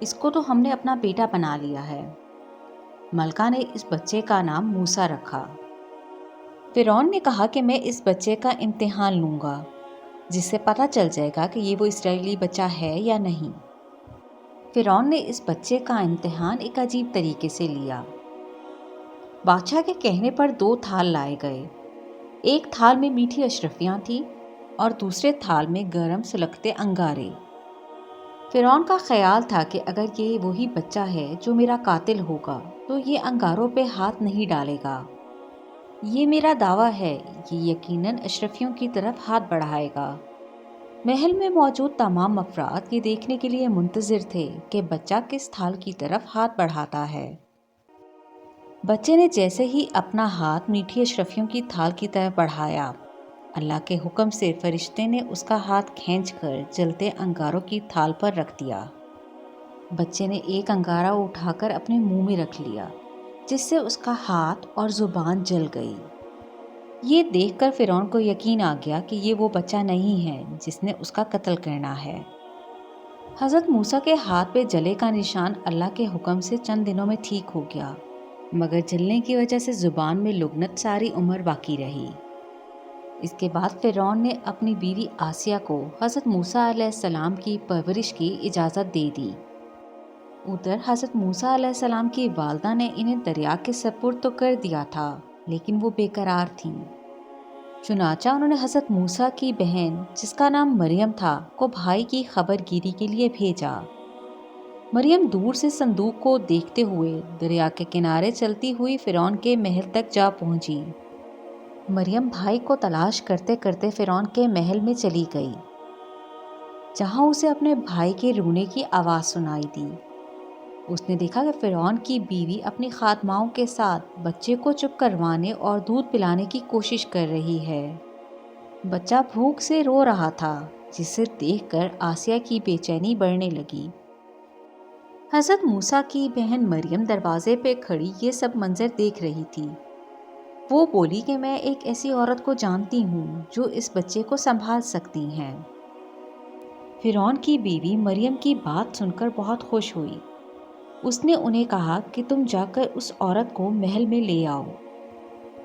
اس کو تو ہم نے اپنا بیٹا بنا لیا ہے۔ ملکہ نے اس بچے کا نام موسیٰ رکھا۔ فرعون نے کہا کہ میں اس بچے کا امتحان لوں گا، جس سے پتہ چل جائے گا کہ یہ وہ اسرائیلی بچہ ہے یا نہیں۔ فرعون نے اس بچے کا امتحان ایک عجیب طریقے سے لیا۔ بادشاہ کے کہنے پر 2 تھال لائے گئے۔ ایک تھال میں میٹھی اشرفیاں تھیں اور دوسرے تھال میں گرم سلگتے انگارے۔ فرعون کا خیال تھا کہ اگر یہ وہی بچہ ہے جو میرا قاتل ہوگا تو یہ انگاروں پہ ہاتھ نہیں ڈالے گا۔ یہ میرا دعویٰ ہے، یہ یقیناً اشرفیوں کی طرف ہاتھ بڑھائے گا۔ محل میں موجود تمام افراد یہ دیکھنے کے لیے منتظر تھے کہ بچہ کس تھال کی طرف ہاتھ بڑھاتا ہے۔ بچے نے جیسے ہی اپنا ہاتھ میٹھی اشرفیوں کی تھال کی طرف بڑھایا، اللہ کے حکم سے فرشتے نے اس کا ہاتھ کھینچ کر جلتے انگاروں کی تھال پر رکھ دیا۔ بچے نے ایک انگارہ اٹھا کر اپنے منہ میں رکھ لیا، جس سے اس کا ہاتھ اور زبان جل گئی۔ یہ دیکھ کر فرعون کو یقین آ گیا کہ یہ وہ بچہ نہیں ہے جس نے اس کا قتل کرنا ہے۔ حضرت موسیٰ کے ہاتھ پہ جلے کا نشان اللہ کے حکم سے چند دنوں میں ٹھیک ہو گیا، مگر جلنے کی وجہ سے زبان میں لگنت ساری عمر باقی رہی۔ اس کے بعد فرعون نے اپنی بیوی آسیہ کو حضرت موسیٰ علیہ السلام کی پرورش کی اجازت دے دی۔ ادھر حضرت موسیٰ علیہ السلام کی والدہ نے انہیں دریا کے سپرد تو کر دیا تھا، لیکن وہ بے قرار تھیں۔ چنانچہ انہوں نے حضرت موسیٰ کی بہن، جس کا نام مریم تھا، کو بھائی کی خبر گیری کے لیے بھیجا۔ مریم دور سے صندوق کو دیکھتے ہوئے دریا کے کنارے چلتی ہوئی فرعون کے محل تک جا پہنچی۔ مریم بھائی کو تلاش کرتے کرتے فرعون کے محل میں چلی گئی، جہاں اسے اپنے بھائی کے رونے کی آواز سنائی دی۔ اس نے دیکھا کہ فرعون کی بیوی اپنی خادماؤں کے ساتھ بچے کو چپ کروانے اور دودھ پلانے کی کوشش کر رہی ہے۔ بچہ بھوک سے رو رہا تھا، جسے دیکھ کر آسیہ کی بے چینی بڑھنے لگی۔ حضرت موسیٰ کی بہن مریم دروازے پہ کھڑی یہ سب منظر دیکھ رہی تھی۔ وہ بولی کہ میں ایک ایسی عورت کو جانتی ہوں جو اس بچے کو سنبھال سکتی ہیں۔ فرعون کی بیوی مریم کی بات سن کر بہت خوش ہوئی۔ اس نے انہیں کہا کہ تم جا کر اس عورت کو محل میں لے آؤ۔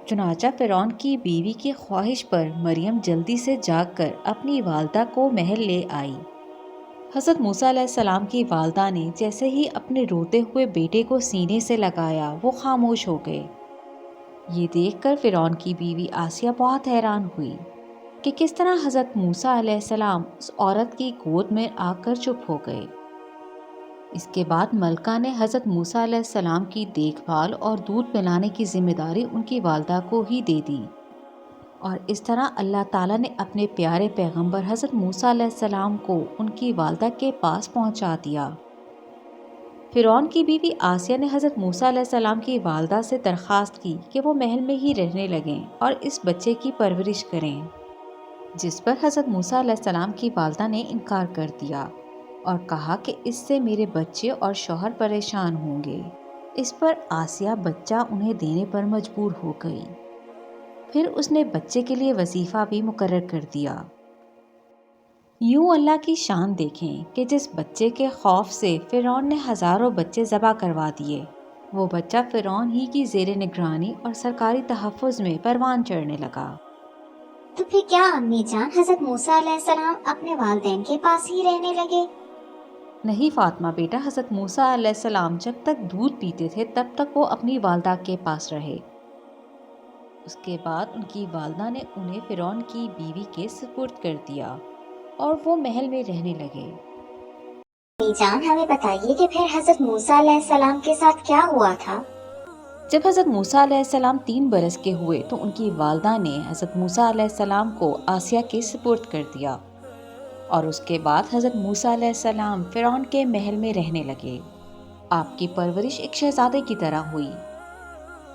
چنانچہ فرعون کی بیوی کی خواہش پر مریم جلدی سے جاگ کر اپنی والدہ کو محل لے آئی۔ حضرت موسیٰ علیہ السلام کی والدہ نے جیسے ہی اپنے روتے ہوئے بیٹے کو سینے سے لگایا، وہ خاموش ہو گئے۔ یہ دیکھ کر فرعون کی بیوی آسیہ بہت حیران ہوئی کہ کس طرح حضرت موسیٰ علیہ السلام اس عورت کی گود میں آ کر چپ ہو گئے۔ اس کے بعد ملکہ نے حضرت موسیٰ علیہ السلام کی دیکھ بھال اور دودھ پلانے کی ذمہ داری ان کی والدہ کو ہی دے دی، اور اس طرح اللہ تعالیٰ نے اپنے پیارے پیغمبر حضرت موسیٰ علیہ السلام کو ان کی والدہ کے پاس پہنچا دیا۔ فرعون کی بیوی آسیہ نے حضرت موسیٰ علیہ السلام کی والدہ سے درخواست کی کہ وہ محل میں ہی رہنے لگیں اور اس بچے کی پرورش کریں، جس پر حضرت موسیٰ علیہ السلام کی والدہ نے انکار کر دیا اور کہا کہ اس سے میرے بچے اور شوہر پریشان ہوں گے۔ اس پر آسیہ بچہ انہیں دینے پر مجبور ہو گئی۔ پھر اس نے بچے کے لیے وظیفہ بھی مقرر کر دیا۔ یوں اللہ کی شان دیکھیں کہ جس بچے کے خوف سے فرعون نے ہزاروں بچے ذبح کروا دیے، وہ بچہ فرعون ہی کی زیر نگرانی اور سرکاری تحفظ میں پروان چڑھنے لگا۔ تو پھر کیا امی جان حضرت موسیٰ علیہ السلام اپنے والدین کے پاس ہی رہنے لگے؟ نہیں فاطمہ بیٹا، حضرت موسیٰ علیہ السلام جب تک دودھ پیتے تھے تب تک وہ اپنی والدہ کے پاس رہے۔ اس کے بعد ان کی والدہ نے انہیں فرعون کی بیوی کے سپرد کر دیا اور وہ محل میں رہنے لگے۔ امی جان ہمیں بتائیے کہ پھر حضرت موسیٰ علیہ السلام کے ساتھ کیا ہوا تھا؟ جب حضرت موسیٰ علیہ السلام 3 برس کے ہوئے تو ان کی والدہ نے حضرت موسیٰ علیہ السلام کو آسیہ کے سپرد کر دیا، اور اس کے بعد حضرت موسیٰ علیہ السلام فرعون کے محل میں رہنے لگے۔ آپ کی پرورش ایک شہزادے کی طرح ہوئی۔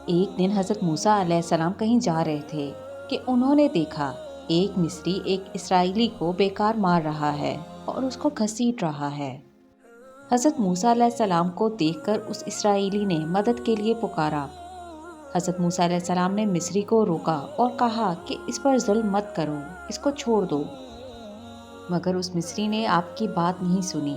ایک دن حضرت موسیٰ علیہ السلام کہیں جا رہے تھے کہ انہوں نے دیکھا ایک مصری ایک اسرائیلی کو بیکار مار رہا ہے اور اس کو گھسیٹ رہا ہے۔ حضرت موسیٰ علیہ السلام کو دیکھ کر اس اسرائیلی نے مدد کے لیے پکارا۔ حضرت موسیٰ علیہ السلام نے مصری کو روکا اور کہا کہ اس پر ظلم مت کرو، اس کو چھوڑ دو، مگر اس مصری نے آپ کی بات نہیں سنی۔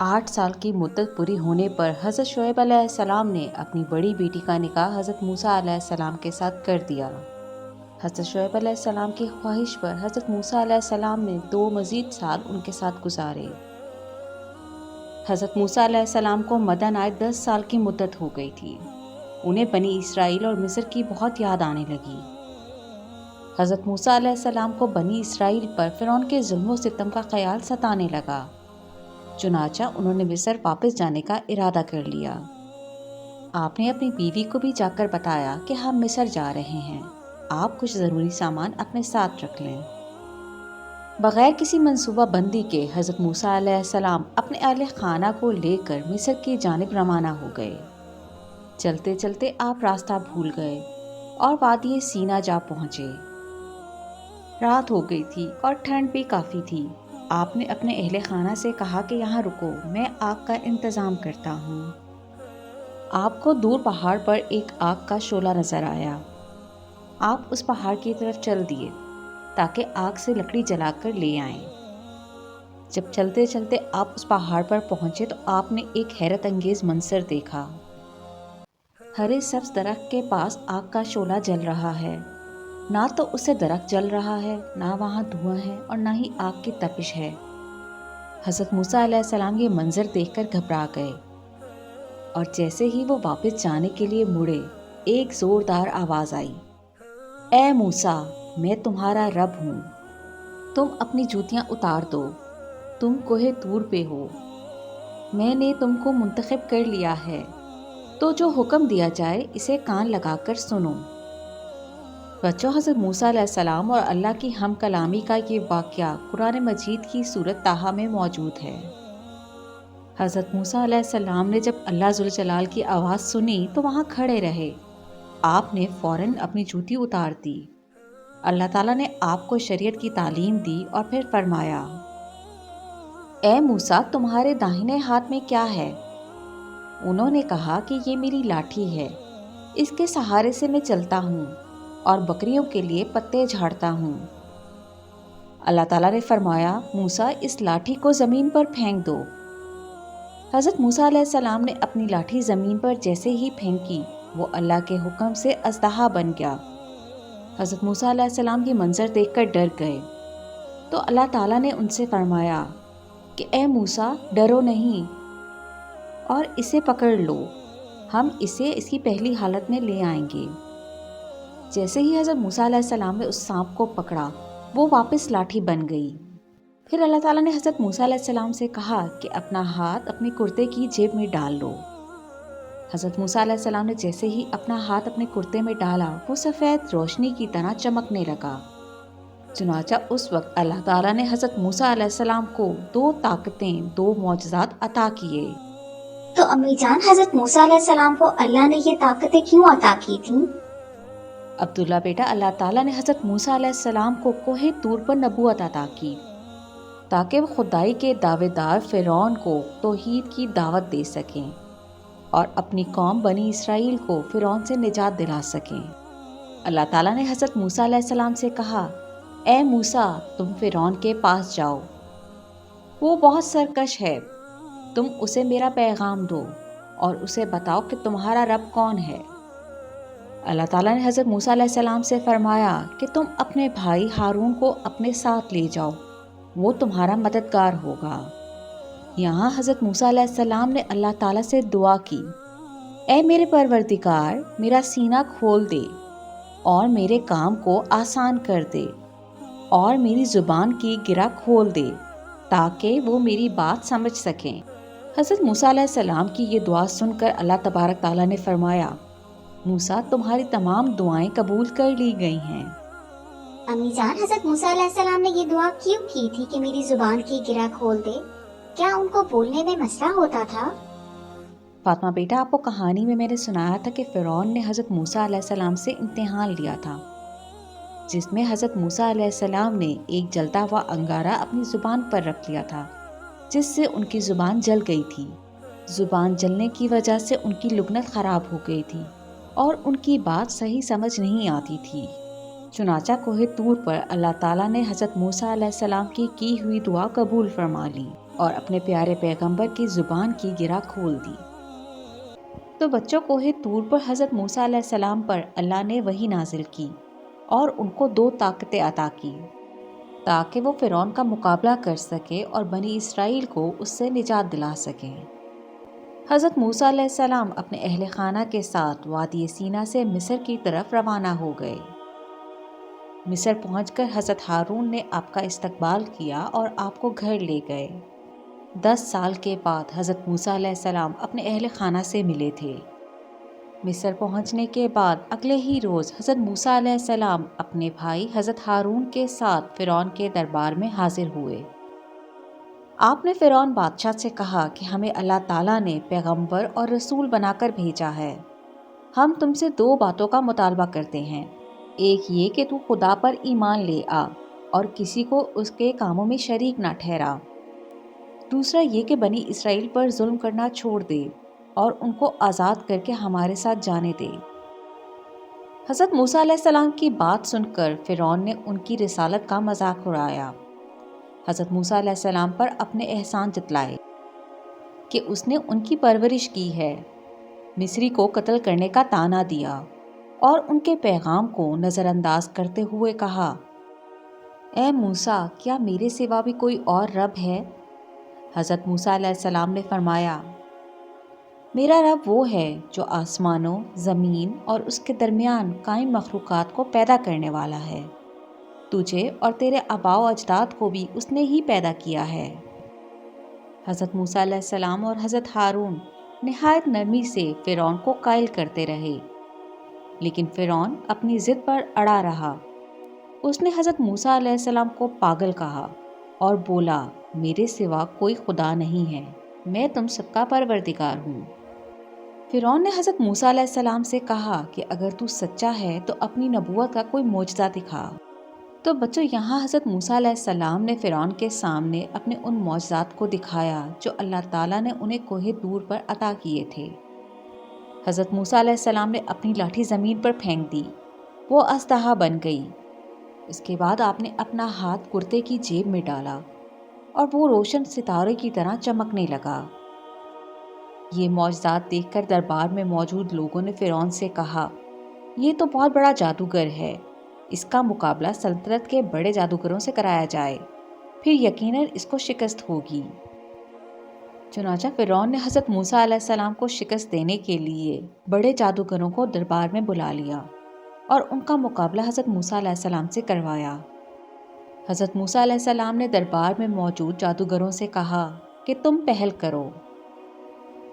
8 سال کی مدت پوری ہونے پر حضرت شعیب علیہ السلام نے اپنی بڑی بیٹی کا نکاح حضرت موسیٰ علیہ السلام کے ساتھ کر دیا۔ حضرت شعیب علیہ السلام کی خواہش پر حضرت موسیٰ علیہ السلام نے 2 مزید سال ان کے ساتھ گزارے۔ حضرت موسیٰ علیہ السلام کو مدین آئے 10 سال کی مدت ہو گئی تھی۔ انہیں بنی اسرائیل اور مصر کی بہت یاد آنے لگی۔ حضرت موسیٰ علیہ السلام کو بنی اسرائیل پر فرعون کے ظلم و ستم کا خیال ستانے لگا، چنانچہ انہوں نے مصر واپس جانے کا ارادہ کر لیا۔ آپ نے اپنی بیوی کو بھی جا کر بتایا کہ ہم مصر جا رہے ہیں، آپ کچھ ضروری سامان اپنے ساتھ رکھ لیں۔ بغیر کسی منصوبہ بندی کے حضرت موسیٰ علیہ السلام اپنے اہل خانہ کو لے کر مصر کی جانب روانہ ہو گئے۔ چلتے چلتے آپ راستہ بھول گئے اور وادی سینا جا پہنچے۔ رات ہو گئی تھی اور ٹھنڈ بھی کافی تھی۔ آپ نے اپنے اہل خانہ سے کہا کہ یہاں رکو، میں آگ کا انتظام کرتا ہوں۔ آپ کو دور پہاڑ پر ایک آگ کا شعلہ نظر آیا۔ آپ اس پہاڑ کی طرف چل دیے تاکہ آگ سے لکڑی جلا کر لے آئیں۔ جب چلتے چلتے آپ اس پہاڑ پر پہنچے تو آپ نے ایک حیرت انگیز منظر دیکھا۔ ہرے سبز درخت کے پاس آگ کا شعلہ جل رہا ہے، نہ تو اسے درخت جل رہا ہے، نہ وہاں دھواں ہے اور نہ ہی آگ کی تپش ہے۔ حضرت موسیٰ علیہ السلام یہ منظر دیکھ کر گھبرا گئے، اور جیسے ہی وہ واپس جانے کے لیے مڑے، ایک زوردار آواز آئی، اے موسیٰ، میں تمہارا رب ہوں، تم اپنی جوتیاں اتار دو، تم کوہ طور پہ ہو، میں نے تم کو منتخب کر لیا ہے، تو جو حکم دیا جائے اسے کان لگا کر سنو۔ بچوں، حضرت موسیٰ علیہ السلام اور اللہ کی ہم کلامی کا یہ واقعہ قرآن مجید کی سورۃ طٰہٰ میں موجود ہے۔ حضرت موسیٰ علیہ السلام نے جب اللہ ذوالجلال کی آواز سنی تو وہاں کھڑے رہے۔ آپ نے فوراً اپنی جوتی اتار دی۔ اللہ تعالیٰ نے آپ کو شریعت کی تعلیم دی اور پھر فرمایا، اے موسیٰ، تمہارے داہنے ہاتھ میں کیا ہے؟ انہوں نے کہا کہ یہ میری لاٹھی ہے، اس کے سہارے سے میں چلتا ہوں اور بکریوں کے لیے پتے جھاڑتا ہوں۔ اللہ تعالیٰ نے فرمایا، موسیٰ، اس لاٹھی کو زمین پر پھینک دو۔ حضرت موسیٰ علیہ السلام نے اپنی لاٹھی زمین پر جیسے ہی پھینکی، وہ اللہ کے حکم سے اژدہا بن گیا۔ حضرت موسیٰ علیہ السلام یہ منظر دیکھ کر ڈر گئے، تو اللہ تعالیٰ نے ان سے فرمایا کہ اے موسیٰ، ڈرو نہیں اور اسے پکڑ لو، ہم اسے اس کی پہلی حالت میں لے آئیں گے۔ جیسے ہی حضرت موسیٰ علیہ السلام نے اس سانپ کو پکڑا، وہ واپس لاٹھی بن گئی۔ پھر اللہ تعالیٰ نے حضرت موسیٰ علیہ السلام سے کہا کہ اپنا ہاتھ اپنے کرتے کی جیب میں ڈال لو۔ حضرت موسیٰ علیہ السلام نے جیسے ہی اپنا ہاتھ اپنے کرتے میں ڈالا، وہ سفید روشنی کی طرح چمکنے لگا۔ چنانچہ اس وقت اللہ تعالیٰ نے حضرت موسیٰ علیہ السلام کو 2 طاقتیں، 2 معجزات عطا کیے۔ تو امی جان، حضرت موسیٰ علیہ السلام کو اللہ نے یہ طاقتیں کیوں عطا کی تھیں؟ عبداللہ بیٹا، اللہ تعالیٰ نے حضرت موسیٰ علیہ السلام کو کوہ طور پر نبوت عطا کی تاکہ وہ خدائی کے دعوے دار فرعون کو توحید کی دعوت دے سکیں اور اپنی قوم بنی اسرائیل کو فرعون سے نجات دلا سکیں۔ اللہ تعالیٰ نے حضرت موسیٰ علیہ السلام سے کہا، اے موسیٰ، تم فرعون کے پاس جاؤ، وہ بہت سرکش ہے، تم اسے میرا پیغام دو اور اسے بتاؤ کہ تمہارا رب کون ہے۔ اللہ تعالیٰ نے حضرت موسیٰ علیہ السلام سے فرمایا کہ تم اپنے بھائی ہارون کو اپنے ساتھ لے جاؤ، وہ تمہارا مددگار ہوگا۔ یہاں حضرت موسیٰ علیہ السلام نے اللہ تعالیٰ سے دعا کی، اے میرے پروردگار، میرا سینہ کھول دے اور میرے کام کو آسان کر دے اور میری زبان کی گرہ کھول دے تاکہ وہ میری بات سمجھ سکیں۔ حضرت موسیٰ علیہ السلام کی یہ دعا سن کر اللہ تبارک تعالیٰ نے فرمایا، موسیٰ، تمہاری تمام دعائیں قبول کر لی گئی ہیں۔ امی جان، حضرت موسیٰ علیہ السلام نے یہ دعا کیوں کی تھی کہ میری زبان کی گرہ کھول دے؟ کیا ان کو بولنے میں مسئلہ ہوتا تھا؟ فاطمہ بیٹا، آپ کو کہانی میں نے سنایا تھا کہ فرعون نے حضرت موسیٰ علیہ السلام سے امتحان لیا تھا، جس میں حضرت موسیٰ علیہ السلام نے ایک جلتا ہوا انگارہ اپنی زبان پر رکھ لیا تھا، جس سے ان کی زبان جل گئی تھی۔ زبان جلنے کی وجہ سے ان کی لغت خراب ہو گئی تھی اور ان کی بات صحیح سمجھ نہیں آتی تھی۔ چنانچہ کوہ طور پر اللہ تعالیٰ نے حضرت موسیٰ علیہ السلام کی ہوئی دعا قبول فرما لی۔ اور اپنے پیارے پیغمبر کی زبان کی گرہ کھول دی۔ تو بچوں کوہ طور پر حضرت موسیٰ علیہ السلام پر اللہ نے وحی نازل کی اور ان کو 2 طاقتیں عطا کی تاکہ وہ فرعون کا مقابلہ کر سکے اور بنی اسرائیل کو اس سے نجات دلا سکیں۔ حضرت موسیٰ علیہ السلام اپنے اہل خانہ کے ساتھ وادی سینا سے مصر کی طرف روانہ ہو گئے۔ مصر پہنچ کر حضرت ہارون نے آپ کا استقبال کیا اور آپ کو گھر لے گئے۔ 10 سال کے بعد حضرت موسیٰ علیہ السلام اپنے اہل خانہ سے ملے تھے۔ مصر پہنچنے کے بعد اگلے ہی روز حضرت موسیٰ علیہ السلام اپنے بھائی حضرت ہارون کے ساتھ فرعون کے دربار میں حاضر ہوئے۔ آپ نے فرعون بادشاہ سے کہا کہ ہمیں اللہ تعالیٰ نے پیغمبر اور رسول بنا کر بھیجا ہے۔ ہم تم سے 2 باتوں کا مطالبہ کرتے ہیں۔ ایک یہ کہ تو خدا پر ایمان لے آ اور کسی کو اس کے کاموں میں شریک نہ ٹھہرا۔ دوسرا یہ کہ بنی اسرائیل پر ظلم کرنا چھوڑ دے اور ان کو آزاد کر کے ہمارے ساتھ جانے دے۔ حضرت موسیٰ علیہ السلام کی بات سن کر فرعون نے ان کی رسالت کا مذاق اڑایا۔ حضرت موسیٰ علیہ السلام پر اپنے احسان جتلائے کہ اس نے ان کی پرورش کی ہے، مصری کو قتل کرنے کا طعنہ دیا اور ان کے پیغام کو نظر انداز کرتے ہوئے کہا، اے موسیٰ، کیا میرے سوا بھی کوئی اور رب ہے؟ حضرت موسیٰ علیہ السلام نے فرمایا، میرا رب وہ ہے جو آسمانوں، زمین اور اس کے درمیان قائم مخلوقات کو پیدا کرنے والا ہے۔ تجھے اور تیرے آباء و اجداد کو بھی اس نے ہی پیدا کیا ہے۔ حضرت موسیٰ علیہ السلام اور حضرت ہارون نہایت نرمی سے فرعون کو قائل کرتے رہے، لیکن فرعون اپنی ضد پر اڑا رہا۔ اس نے حضرت موسیٰ علیہ السلام کو پاگل کہا اور بولا، میرے سوا کوئی خدا نہیں ہے، میں تم سب کا پروردگار ہوں۔ فرعون نے حضرت موسیٰ علیہ السلام سے کہا کہ اگر تو سچا ہے تو اپنی نبوت کا کوئی معجزہ دکھا۔ تو بچوں، یہاں حضرت موسیٰ علیہ السلام نے فرعون کے سامنے اپنے ان معجزات کو دکھایا جو اللہ تعالیٰ نے انہیں کوہ طور پر عطا کیے تھے۔ حضرت موسیٰ علیہ السلام نے اپنی لاٹھی زمین پر پھینک دی، وہ اژدہا بن گئی۔ اس کے بعد آپ نے اپنا ہاتھ کرتے کی جیب میں ڈالا اور وہ روشن ستارے کی طرح چمکنے لگا۔ یہ معجزات دیکھ کر دربار میں موجود لوگوں نے فرعون سے کہا، یہ تو بہت بڑا جادوگر ہے، اس کا مقابلہ سلطنت کے بڑے جادوگروں سے کرایا جائے، پھر یقیناً اس کو شکست ہوگی۔ چنانچہ فرعون نے حضرت موسیٰ علیہ السلام کو شکست دینے کے لیے بڑے جادوگروں کو دربار میں بلا لیا اور ان کا مقابلہ حضرت موسیٰ علیہ السلام سے کروایا۔ حضرت موسیٰ علیہ السلام نے دربار میں موجود جادوگروں سے کہا کہ تم پہل کرو۔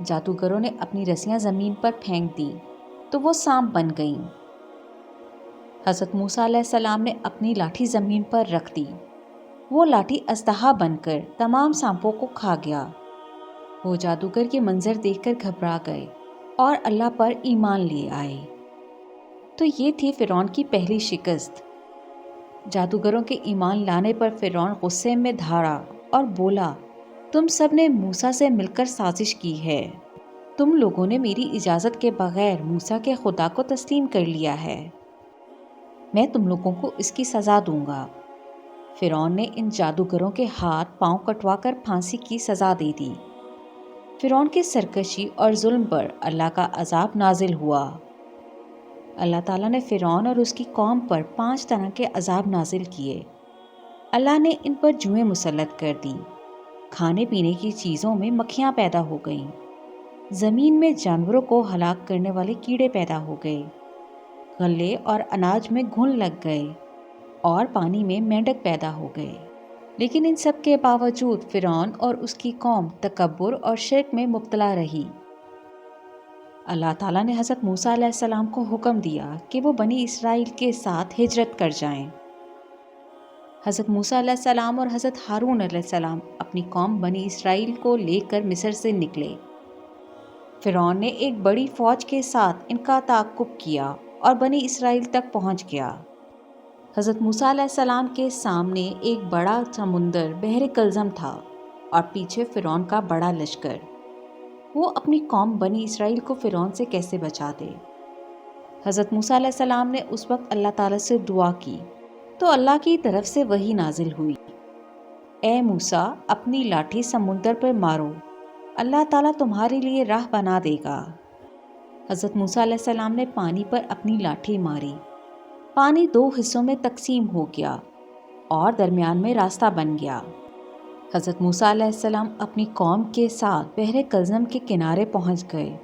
جادوگروں نے اپنی رسیاں زمین پر پھینک دی تو وہ سانپ بن گئیں۔ حضرت موسیٰ علیہ السلام نے اپنی لاٹھی زمین پر رکھ دی، وہ لاٹھی اژدہا بن کر تمام سانپوں کو کھا گیا۔ وہ جادوگر کے منظر دیکھ کر گھبرا گئے اور اللہ پر ایمان لے آئے۔ تو یہ تھی فرعون کی پہلی شکست۔ جادوگروں کے ایمان لانے پر فرعون غصے میں دھاڑا اور بولا، تم سب نے موسیٰ سے مل کر سازش کی ہے، تم لوگوں نے میری اجازت کے بغیر موسیٰ کے خدا کو تسلیم کر لیا ہے، میں تم لوگوں کو اس کی سزا دوں گا۔ فرعون نے ان جادوگروں کے ہاتھ پاؤں کٹوا کر پھانسی کی سزا دے دی۔ فرعون کی سرکشی اور ظلم پر اللہ کا عذاب نازل ہوا۔ اللہ تعالیٰ نے فرعون اور اس کی قوم پر 5 طرح کے عذاب نازل کیے۔ اللہ نے ان پر جوئیں مسلط کر دی، کھانے پینے کی چیزوں میں مکھیاں پیدا ہو گئیں، زمین میں جانوروں کو ہلاک کرنے والے کیڑے پیدا ہو گئے، غلے اور اناج میں گھن لگ گئے اور پانی میں مینڈک پیدا ہو گئے۔ لیکن ان سب کے باوجود فرعون اور اس کی قوم تکبر اور شرک میں مبتلا رہی۔ اللہ تعالیٰ نے حضرت موسیٰ علیہ السلام کو حکم دیا کہ وہ بنی اسرائیل کے ساتھ ہجرت کر جائیں۔ حضرت موسیٰ علیہ السلام اور حضرت ہارون علیہ السلام اپنی قوم بنی اسرائیل کو لے کر مصر سے نکلے۔ فرعون نے ایک بڑی فوج کے ساتھ ان کا تعاقب کیا اور بنی اسرائیل تک پہنچ گیا۔ حضرت موسیٰ علیہ السلام کے سامنے ایک بڑا سمندر بحر کلزم تھا اور پیچھے فرعون کا بڑا لشکر۔ وہ اپنی قوم بنی اسرائیل کو فرعون سے کیسے بچاتے؟ حضرت موسیٰ علیہ السلام نے اس وقت اللہ تعالیٰ سے دعا کی تو اللہ کی طرف سے وحی نازل ہوئی۔ اے موسیٰ، اپنی لاٹھی سمندر پر مارو، اللہ تعالیٰ تمہارے لیے راہ بنا دے گا۔ حضرت موسیٰ علیہ السلام نے پانی پر اپنی لاٹھی ماری، پانی 2 حصوں میں تقسیم ہو گیا اور درمیان میں راستہ بن گیا۔ حضرت موسیٰ علیہ السلام اپنی قوم کے ساتھ بحر کلزم کے کنارے پہنچ گئے۔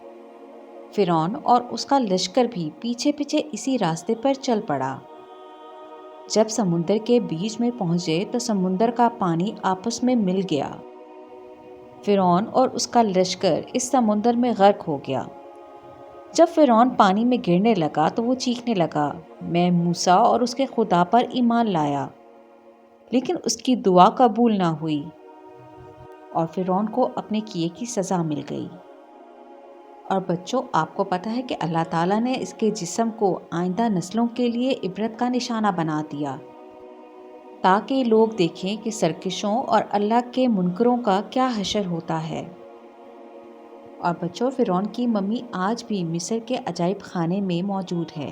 فرعون اور اس کا لشکر بھی پیچھے پیچھے اسی راستے پر چل پڑا۔ جب سمندر کے بیچ میں پہنچے تو سمندر کا پانی آپس میں مل گیا۔ فرعون اور اس کا لشکر اس سمندر میں غرق ہو گیا۔ جب فرعون پانی میں گرنے لگا تو وہ چیخنے لگا، میں موسیٰ اور اس کے خدا پر ایمان لایا، لیکن اس کی دعا قبول نہ ہوئی اور فرعون کو اپنے کیے کی سزا مل گئی۔ اور بچوں، آپ کو پتہ ہے کہ اللہ تعالیٰ نے اس کے جسم کو آئندہ نسلوں کے لیے عبرت کا نشانہ بنا دیا، تاکہ لوگ دیکھیں کہ سرکشوں اور اللہ کے منکروں کا کیا حشر ہوتا ہے۔ اور بچوں، فرعون کی ممی آج بھی مصر کے عجائب خانے میں موجود ہے۔